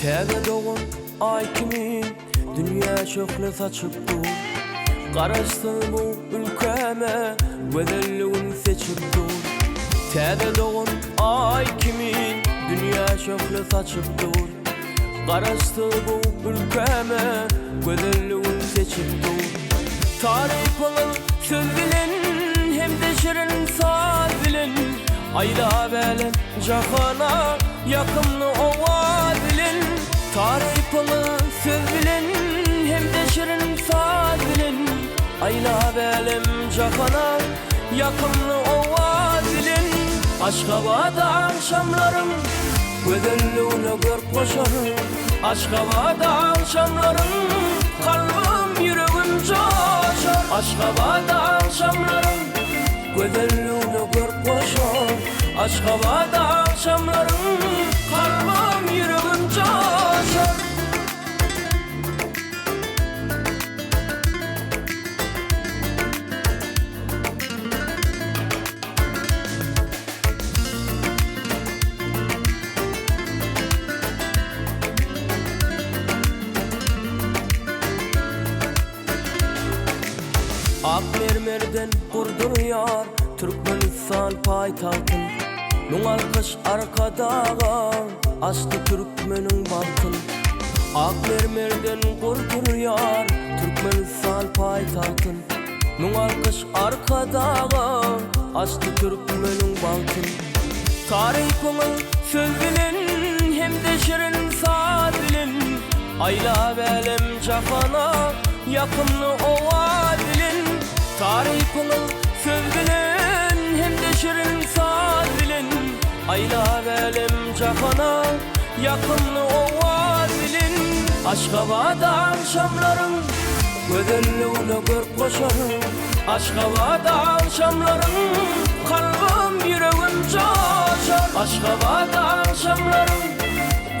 Tege doğun ay kimin dünya şöyle saçıp dur. Karıştı bu ülkeme güzelliğin seçip dur. Tege doğun ay kimin dünya şöyle saçıp dur. Karıştı bu ülkeme güzelliğin seçip dur. Tarifinin söz bilin hem de şirin saz bilin. Ayla belin cahana yakımlı ova dilin. Tarifini söz bilin hem de şirin saz bilin. Ayla belim cahana yakımlı ova dilin. Aşkabada akşamlarım güzelliğine gör koşarım. Aşkabada akşamlarım kalbim yüreğim coşar. Aşkabada akşamlarım güzelliğine gör koşar. Aşkabada akşamlarım kalbim yüreğim coşar. Ak mermerden kurdur yar Türkmenistan paytahtın. Nuğal kış arkadağa açtı Türkmenin balkın. Ak mermerden kurdur yar Türkmenistan paytahtın. Nuğal kış arkadağa açtı Türkmenin balkın. Tarifini söz bilin hem de şirin saz bilin. Ayla belim cafana yakımlı ova dilin. Tarifini söz bilin hem de şirin saz bilin. Ayla belim cafana yakımlı ova dilin. Aşkabada akşamlarım güzelliğine gör koşarım. Aşkabada akşamlarım kalbim yüreğim coşar. Aşkabada akşamlarım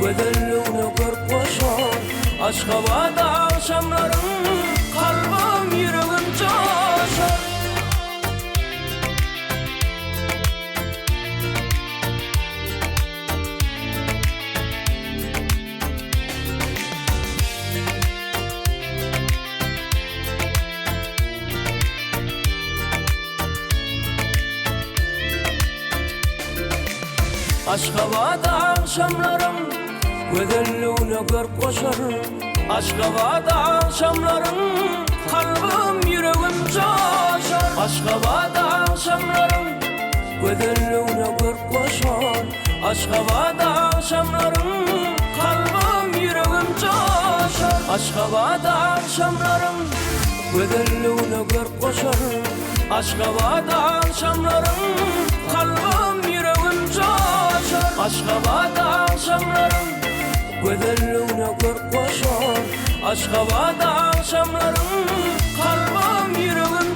güzelliğine gör koşar. Aşkabada akşamlarım kalbim yüreğim coşar. Aşkabada akşamlarım güzelliğine gör koşarım. Aşkabada akşamlarım kalbim yüreğim coşar. Aşkabada akşamlarım güzelliğine gör koşar. Aşkabada akşamlarım kalbim yüreğim coşar. Aşkabada akşamlarım güzelliğine gör koşarım. Aşkabada akşamlarım kalbim yüreğim coşar. Aşkabada akşamlarım güzelliğine gör koşar. Aşkabada akşamlarım kalbim yüreğim